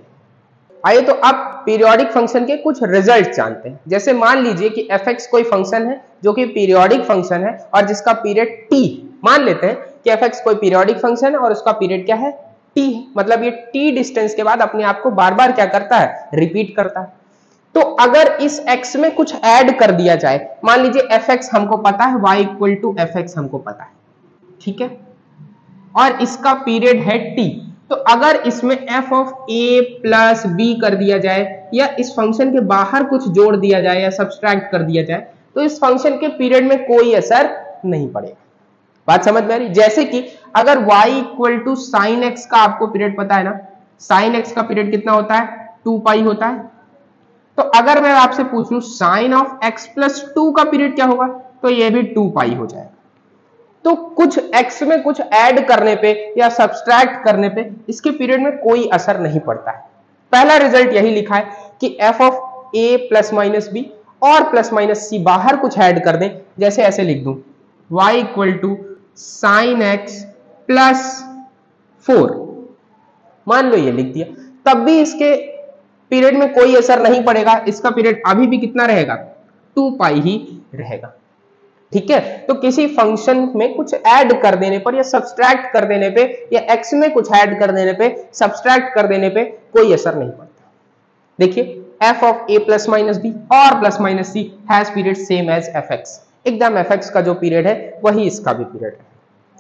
आइए तो अब पीरियोडिक फंक्शन के कुछ रिजल्ट जानते हैं। जैसे मान लीजिए कि fx कोई फंक्शन है जो कि पीरियोडिक फंक्शन है और जिसका पीरियड t, मान लेते हैं कि fx कोई पीरियोडिक फंक्शन है और उसका पीरियड क्या है? t है। मतलब ये t डिस्टेंस के बाद अपने आप को बार बार क्या करता है? रिपीट करता है। तो अगर इस x में कुछ ऐड कर दिया जाए, मान लीजिए fx हमको पता है, y इक्वल टू fx हमको पता है, ठीक है, और इसका पीरियड है t। तो अगर इसमें f of a plus b कर दिया जाए या इस फंक्शन के बाहर कुछ जोड़ दिया जाए या सब्सट्रैक्ट कर दिया जाए तो इस फंक्शन के पीरियड में कोई असर नहीं पड़ेगा। बात समझ में आ रही? जैसे कि अगर y equal to sine x का आपको पीरियड पता है ना, साइन एक्स का पीरियड कितना होता है? 2 पाई होता है। तो अगर मैं आपसे पूछ लूं साइन ऑफ x प्लस 2 का पीरियड क्या होगा, तो ये भी 2 पाई हो जाएगा। तो कुछ x में कुछ ऐड करने पे या सब्सट्रैक्ट करने पे इसके पीरियड में कोई असर नहीं पड़ता है। पहला रिजल्ट यही लिखा है कि f of a plus minus b और प्लस माइनस सी बाहर कुछ ऐड कर दें, जैसे ऐसे लिख दूं y equal to sine x plus 4, मान लो ये लिख दिया, तब भी इसके पीरियड में कोई असर नहीं पड़ेगा, इसका पीरियड अभी भी कितना रहेगा, 2 पाई ही रहेगा। ठीक है, तो किसी फंक्शन में कुछ ऐड कर देने पर या सब्सट्रैक्ट कर देने पे या x में कुछ ऐड कर देने पे सब्सट्रैक्ट कर देने पे कोई असर नहीं पड़ता। देखिए f of a plus minus b और plus minus c has period same as fx, एकदम fx का जो पीरियड है वही इसका भी पीरियड है,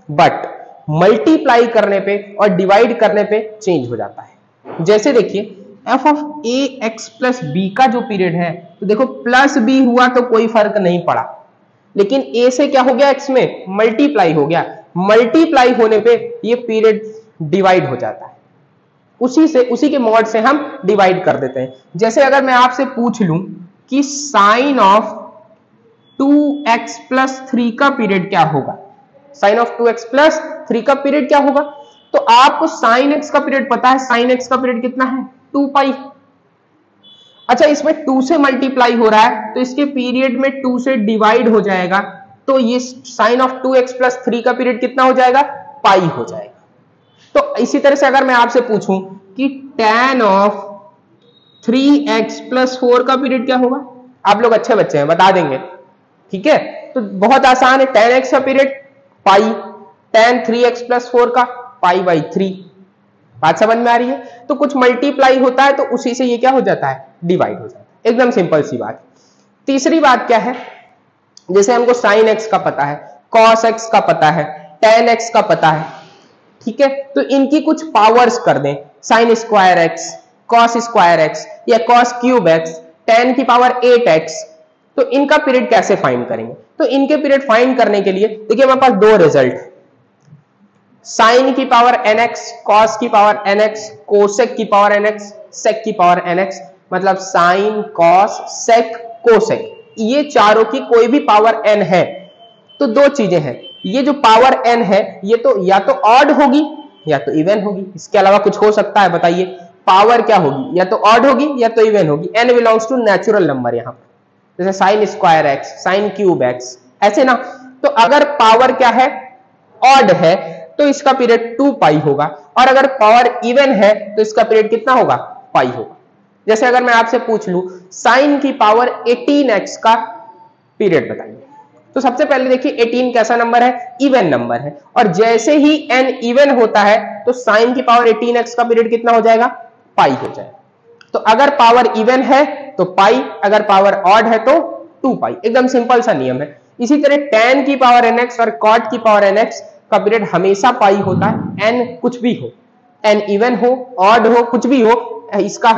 बट मल्टीप्लाई करने पे और डिवाइड करने पे चेंज हो जाता है। जैसे देखिए f of a x plus b का जो पीरियड है, तो देखो प्लस b हुआ तो कोई फर्क नहीं पड़ा, लेकिन a से क्या हो गया, x में मल्टीप्लाई हो गया, मल्टीप्लाई होने पे ये पीरियड डिवाइड हो जाता है, उसी के मॉड से हम डिवाइड कर देते हैं। जैसे अगर मैं आपसे पूछ लूं कि साइन ऑफ 2x प्लस 3 का पीरियड क्या होगा, साइन ऑफ 2x प्लस 3 का पीरियड क्या होगा, तो आपको साइन x का पीरियड पता है, साइन x का पीरियड कितना है, 2 पाई। अच्छा, इसमें 2 से मल्टीप्लाई हो रहा है तो इसके पीरियड में 2 से डिवाइड हो जाएगा, तो ये साइन ऑफ 2x प्लस 3 का पीरियड कितना हो जाएगा, पाई हो जाएगा। तो इसी तरह से अगर मैं आपसे पूछूं कि tan ऑफ 3x प्लस 4 का पीरियड क्या होगा, आप लोग अच्छे बच्चे हैं बता देंगे। ठीक है, तो बहुत आसान है, tan x का पीरियड पाई, tan 3x प्लस 4 का पाई बाई 3, बात समझ में आ रही है। तो कुछ मल्टीप्लाई होता है तो उसी से ये क्या हो जाता है, डिवाइड हो जाता है, एकदम सिंपल सी बात। तीसरी बात क्या है, जैसे हमको साइन एक्स का पता है, कॉस एक्स का पता है, टेन एक्स का पता है, ठीक है, तो इनकी कुछ पावर्स कर दें, sign square x, cos square x या कॉस क्यूब एक्स, टेन की पावर 8x, तो इनका पीरियड कैसे फाइंड करेंगे। तो इनके पीरियड फाइंड करने के लिए देखिए हमारे पास दो रिजल्ट, साइन की पावर nx, कॉस की पावर nx, कोसेक की पावर nx, सेक की पावर nx, मतलब साइन, कॉस, सेक, कोसेक, ये चारों की कोई भी पावर n है तो दो चीजें हैं, ये जो पावर n है ये तो या तो ऑड होगी या तो इवन होगी, इसके अलावा कुछ हो सकता है बताइए। पावर क्या होगी, या तो ऑड होगी या तो इवन होगी, n belongs to natural number, यहां पर जैसे sine square x, sine cube x, ऐसे ना। तो अगर पावर क्या है, ऑड है, तो इसका पीरियड 2 पाई होगा, और अगर पावर इवन है तो इसका पीरियड कितना होगा, पाई होगा। जैसे अगर मैं आपसे पूछ लूं साइन की पावर 18x का पीरियड बताइए, तो सबसे पहले देखिए 18 कैसा नंबर है, इवन नंबर है, और जैसे ही n इवन होता है तो साइन की पावर 18x का पीरियड कितना हो जाएगा, पाई हो जाएगा। तो अगर पावर इवन है तो पाई, अगर पावर ऑड है तो 2 पाई, एकदम सिंपल सा नियम है। इसी तरह tan की पावर nx और cot की पावर nx का पीरियड हमेशा पाई होता है, n कुछ भी हो, n इवन हो, ऑड हो, कुछ भी हो, इसका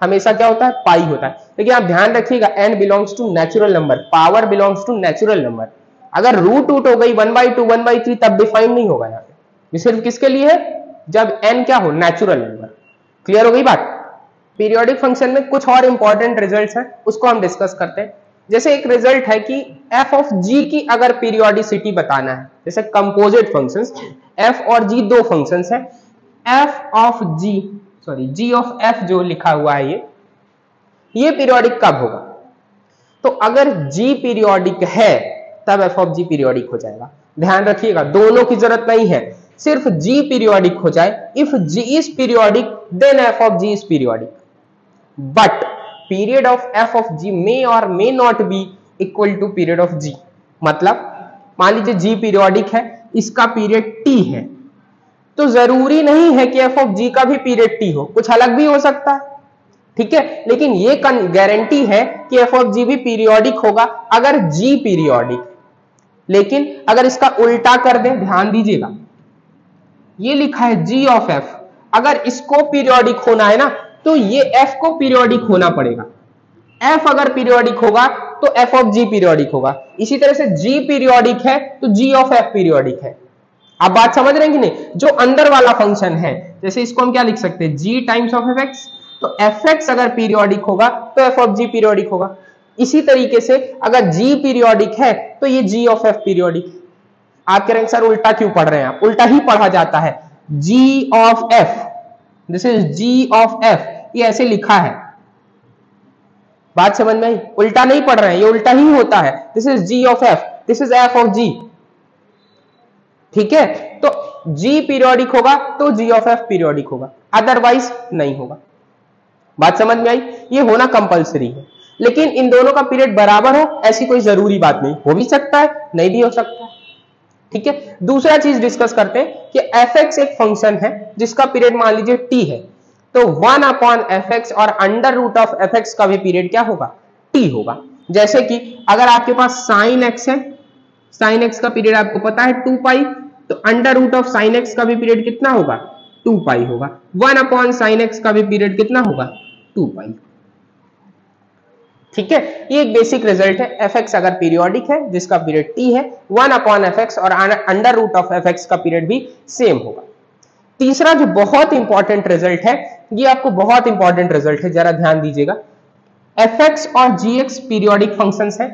हमेशा क्या होता है, पाई होता है। लेकिन आप ध्यान रखिएगा n belongs to natural number, power belongs to natural number. अगर रूट हो गई 1/2, 1/3 तब डिफाइन नहीं होगा यहाँ पे, ये सिर्फ किसके लिए है, जब n क्या हो, नेचुरल नंबर। क्लियर हो गई बात। पीरियोडिक फंक्शन में कुछ और इंपॉर्टेंट रिजल्ट्स हैं, उसको हम डिस्कस करते हैं। जैसे एक रिजल्ट है कि f ऑफ g की अगर पीरियोडिसिटी बताना है, जैसे कंपोजिट फंक्शंस, f और g दो फंक्शंस हैं, f of g, sorry g of f जो लिखा हुआ है ये पीरियोडिक कब होगा, तो अगर g पीरियोडिक है तब f ऑफ g पीरियोडिक हो जाएगा। ध्यान रखिएगा, दोनों की जरूरत नहीं है, सिर्फ g पीरियोडिक हो जाए। If g is periodic then f of g is periodic, but period of f of g may or may not be equal to period of g। मतलब मान लीजिए g पीरियोडिक है, इसका पीरियड t है, तो जरूरी नहीं है कि f ऑफ g का भी पीरियड t हो, कुछ अलग भी हो सकता है, ठीक है। लेकिन ये गारंटी है कि f ऑफ g भी पीरियोडिक होगा अगर g पीरियोडिक। लेकिन अगर इसका उल्टा कर दें, ध्यान दीजिएगा, ये लिखा है g ऑफ f, अगर इसको पीरियोडिक होना है ना तो ये f को पीरियोडिक होना पड़ेगा। f अगर पीरियोडिक होगा तो f ऑफ g पीरियोडिक होगा। इसी तरह से g पीरियोडिक है तो g ऑफ f पीरियोडिक है। आप बात समझ रहे हैं कि नहीं। जो अंदर वाला फंक्शन है, जैसे इसको हम क्या लिख सकते हैं, g टाइम्स ऑफ fx तो एफ एक्स अगर पीरियोडिक होगा तो एफ ऑफ जी पीरियोडिक होगा। इसी तरीके से अगर जी पीरियोडिक है तो ये जी ऑफ एफ पीरियोडिक। आप कह रहे हैं सर उल्टा क्यों पढ़ रहे हैं आप? उल्टा ही पढ़ा जाता है। G of f, this is g of f, ये ऐसे लिखा है। बात समझ में आई? उल्टा नहीं पढ़ रहे हैं, ये उल्टा ही होता है। This is g of f, this is f of g. ठीक है, तो जी पीरियोडिक होगा तो जी ऑफ एफ पीरियोडिक होगा, अदरवाइज नहीं होगा। बात समझ में आई? ये होना कंपलसरी है, लेकिन इन दोनों का पीरियड बराबर हो ऐसी कोई जरूरी बात नहीं। हो भी सकता है, नहीं भी हो सकता है। ठीक है, दूसरा चीज डिस्कस करते हैं कि एफ एक्स एक फंक्शन है जिसका पीरियड मान लीजिए टी है, तो 1 अपॉन एफ एक्स और under root of f x का भी पीरियड क्या होगा? टी होगा। जैसे कि अगर आपके पास साइन एक्स है, साइन एक्स का पीरियड आपको पता है 2 पाई, तो under root of sine x का भी पीरियड कितना होगा? 2 पाई होगा। 1 अपॉन साइन एक्स का भी पीरियड कितना होगा? 2 पाई। ठीक है, ये एक बेसिक रिजल्ट है। एफ एक्स अगर पीरियोडिक है जिसका पीरियड टी है, 1 अपॉन एफ एक्स और under root of f x का पीरियड भी सेम होगा। तीसरा जो बहुत इंपॉर्टेंट रिजल्ट है, ये आपको बहुत इंपॉर्टेंट रिजल्ट है, जरा ध्यान दीजिएगा। एफ एक्स और जी एक्स पीरियोडिक फंक्शंस हैं।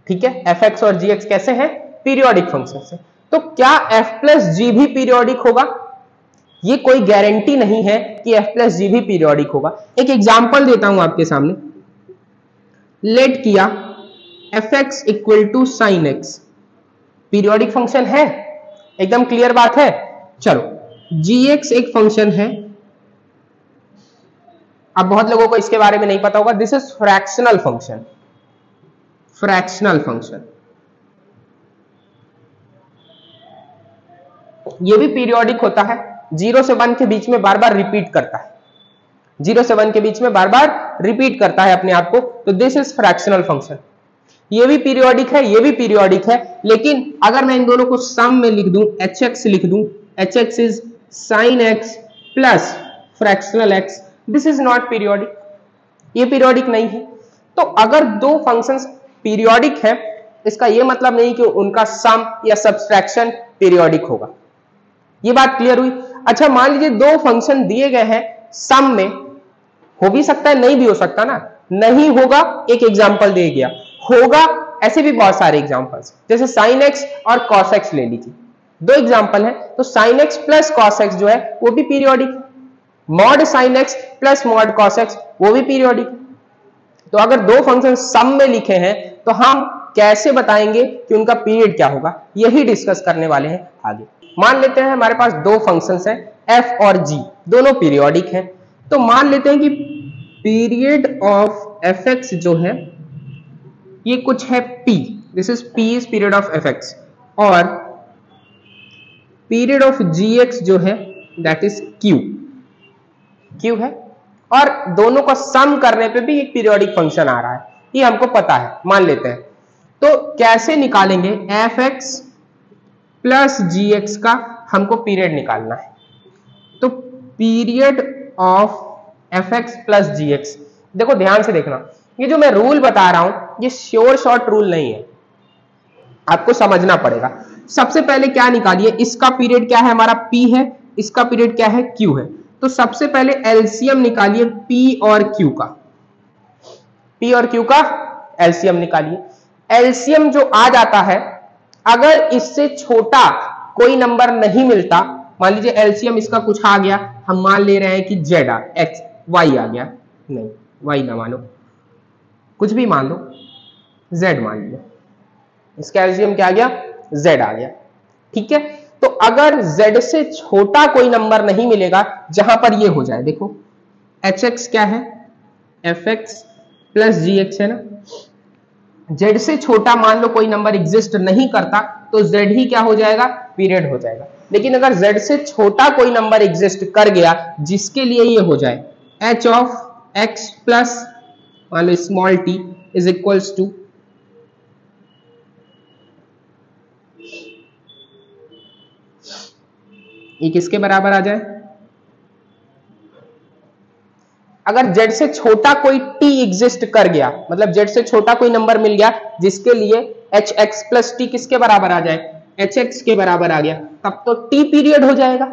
ठीक है, एफ एक्स और जी एक्स कैसे हैं? पीरियोडिक फंक्शंस हैं। तो क्या एफ प्लस जी भी पीरियोडिक होगा? ये कोई गारंटी नहीं है कि एफ प्लस जी भी पीरियोडिक होगा। एक एग्जांपल देता हूं आपके सामने। लेट किया f x equal to sine x, periodic function है, एकदम क्लियर बात है। चलो जी एक्स एक फंक्शन है। अब बहुत लोगों को इसके बारे में नहीं पता होगा, this is fractional function. Fractional function ये भी पीरियोडिक होता है, 0 से 1 के बीच में बार बार रिपीट करता है, 0 से 1 के बीच में बार बार रिपीट करता है अपने आप को, तो दिस इज फ्रैक्शनल फंक्शन। ये भी पीरियोडिक है, ये भी पीरियोडिक है, लेकिन अगर मैं इन दोनों को सम में लिख दूं, एच एक्स लिख दूं, H x is sine x plus fractional x, this is not periodic, ये पीरियोडिक नहीं है। तो अगर दो फंक्शंस पीरियोडिक है, इसका यह मतलब नहीं कि उनका सम या सब्सट्रैक्शन पीरियोडिक होगा। ये बात क्लियर हुई? अच्छा, मान लीजिए दो फंक्शन दिए गए हैं, सम में हो भी सकता है, नहीं भी हो सकता ना। नहीं होगा एक एग्जांपल दे गया, होगा ऐसे भी बहुत सारे एग्जांपल्स, जैसे sin x और cos x ले लीजिए, दो एग्जांपल है। तो sin x plus cos x जो है वो भी periodic, mod sin x plus mod cos x वो भी पीरियोडिक। तो अगर दो फंक्शन सम में लिखे हैं तो हम कैसे बताएंगे कि उनका पीरियड क्या होगा, यही डिस्कस करने वाले हैं आगे। मान लेते हैं हमारे पास दो फंक्शंस हैं f और g, दोनों पीरियोडिक हैं। तो मान लेते हैं कि पीरियड ऑफ fx जो है ये कुछ है p, this is p is period of fx, और पीरियड ऑफ gx जो है दैट इज q है, और दोनों को सम करने पे भी एक पीरियोडिक फंक्शन आ रहा है, ये हमको पता है, मान लेते हैं। तो कैसे निकालेंगे? fx प्लस gx का हमको पीरियड निकालना है। तो period of fx plus gx, देखो ध्यान से देखना, ये जो मैं रूल बता रहा हूं ये श्योर शॉर्ट रूल नहीं है, आपको समझना पड़ेगा। सबसे पहले क्या निकालिए, इसका पीरियड क्या है, हमारा p है, इसका पीरियड क्या है, q है। तो सबसे पहले एलसीएम निकालिए p और q का, p और q का एलसीएम निकालिए। एलसीएम जो आ जाता है, अगर इससे छोटा कोई नंबर नहीं मिलता, मान लीजिए एलसीएम इसका कुछ आ गया, हम मान ले रहे हैं कि z x y आ गया, नहीं y ना मानो, कुछ भी मान लो, z मान लिया, इसका एलसीएम क्या आ गया, z आ गया। ठीक है, तो अगर z से छोटा कोई नंबर नहीं मिलेगा जहां पर ये हो जाए, देखो hx क्या है, fx प्लस gx है ना, z से छोटा मान लो कोई नंबर एग्जिस्ट नहीं करता तो z ही क्या हो जाएगा, पीरियड हो जाएगा। लेकिन अगर z से छोटा कोई नंबर एग्जिस्ट कर गया जिसके लिए ये हो जाए h ऑफ x प्लस मान लो small t is equals to ये किसके बराबर आ जाए, अगर z से छोटा कोई t एग्जिस्ट कर गया, मतलब z से छोटा कोई नंबर मिल गया जिसके लिए hx प्लस t किसके बराबर आ जाए, hx के बराबर आ गया, तब तो t पीरियड हो जाएगा,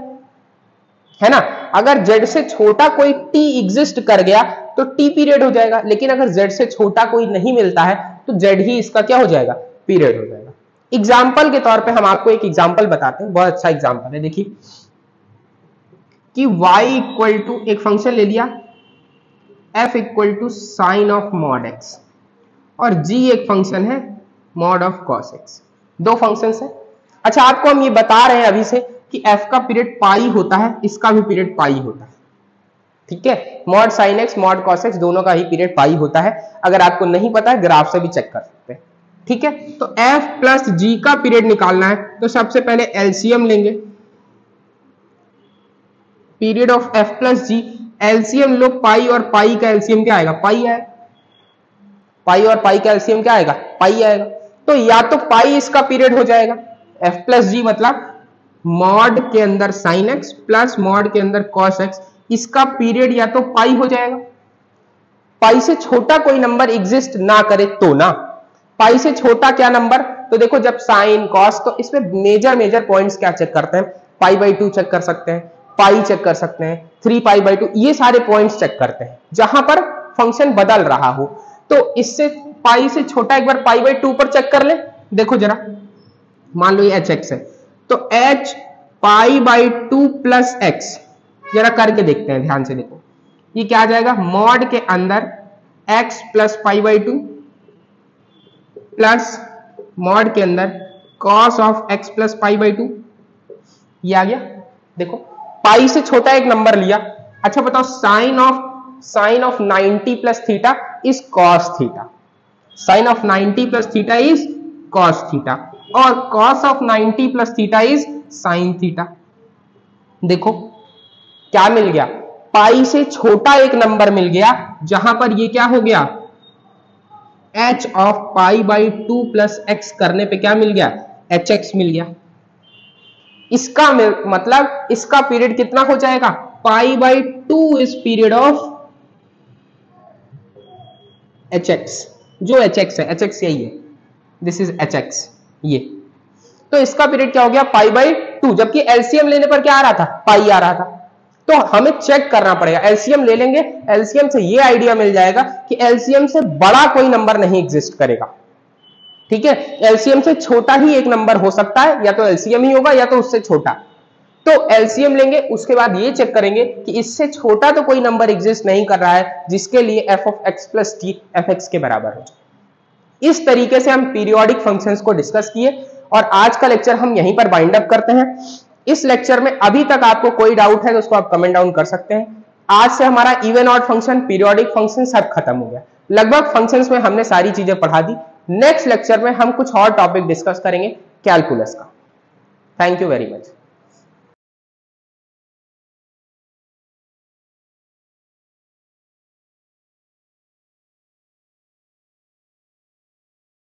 है ना। अगर z से छोटा कोई t एग्जिस्ट कर गया तो t पीरियड हो जाएगा, लेकिन अगर z से छोटा कोई नहीं मिलता है तो z ही इसका क्या हो जाएगा, पीरियड हो जाएगा। एग्जाम्पल के तौर पे हम आपको एक एग्जाम्पल बताते हैं, बहुत अच्छा एग्जाम्पल है। देखिए कि y इक्वल टू एक फंक्शन ले लिया f equal to sine of mod x और g एक फंक्शन है मॉड ऑफ कॉस x, दो फंक्शंस है। अच्छा आपको हम ये बता रहे हैं अभी से कि f का पीरियड पाई होता है, इसका भी पीरियड पाई होता है, ठीक है। Mod sine x mod cos x दोनों का ही पीरियड पाई होता है। अगर आपको नहीं पता है ग्राफ से भी चेक कर सकते हैं, ठीक है। तो f प्लस g का पीरियड निकालना है तो सबसे पहले एलसीएम लेंगे, period of f plus g, LCM लो, पाई और पाई का एलसीएम क्या आएगा, पाई आएगा, पाई और पाई का एलसीएम क्या आएगा, पाई आएगा। तो या तो पाई इसका पीरियड हो जाएगा, f प्लस जी मतलब मॉड के अंदर साइन x प्लस मॉड के अंदर कॉस x, इसका पीरियड या तो पाई हो जाएगा, पाई से छोटा कोई नंबर एग्जिस्ट ना करे तो ना, पाई से छोटा क्या नंबर, तो देखो जब साइन कॉस, तो इसमें मेजर पॉइंट्स क्या चेक करते हैं, पाई बाई 2 चेक कर सकते हैं, पाई चेक कर सकते हैं, 3 पाई बाई 2, ये सारे पॉइंट्स चेक करते हैं जहां पर फंक्शन बदल रहा हो। तो इससे पाई से छोटा एक बार पाई बाई 2 पर चेक कर ले, देखो जरा, मान लो ये एच एक्स है तो h pi by 2 plus x, जरा करके देखते हैं, ध्यान से देखो ये क्या आ जाएगा, मॉड के अंदर x plus pi by 2 plus mod के अंदर cos of x plus pi by 2, ये आ गया। देखो पाई से छोटा एक नंबर लिया। अच्छा बताओ sine of 90 plus theta is cos theta, sine of 90 plus theta is cos theta और cos of 90 plus theta is sine theta. देखो क्या मिल गया, पाई से छोटा एक नंबर मिल गया जहां पर ये क्या हो गया, h of pi by 2 plus x करने पे क्या मिल गया, एच एक्स मिल गया। इसका मतलब इसका पीरियड कितना हो जाएगा, pi by 2 is period of H x, जो एच एक्स है, एच एक्स यही है, दिस इज एच एक्स ये। तो इसका पीरियड क्या हो गया, पाई बाई 2, जबकि एलसीएम लेने पर क्या आ रहा था, पाई आ रहा था। तो हमें चेक करना पड़ेगा, एलसीएम ले लेंगे, एलसीएम से ये आइडिया मिल जाएगा कि एलसीएम से बड़ा कोई नंबर नहीं एग्जिस्ट करेगा, ठीक है। एलसीएम से छोटा ही एक नंबर हो सकता है, या तो एलसीएम ही होगा या तो उससे छोटा। तो एलसीएम लेंगे, उसके बाद ये चेक करेंगे कि इससे छोटा तो कोई नंबर एग्जिस्ट नहीं कर रहा है जिसके लिए f of x plus T F x के बराबर हो। इस तरीके से हम पीरियोडिक फंक्शंस को डिस्कस किए और आज का लेक्चर हम यहीं पर बाइंड अप करते हैं। इस लेक्चर में अभी तक आपको कोई डाउट है तो उसको आप कमेंट डाउन कर सकते हैं। आज से हमारा even odd function, periodic function सब खत्म हो गया, लगभग फंक्शंस में हमने सारी चीजें पढ़ा दी। नेक्स्ट लेक्चर में हम कुछ और टॉपिक डिस्कस करेंगे कैलकुलस का। Thank you very much.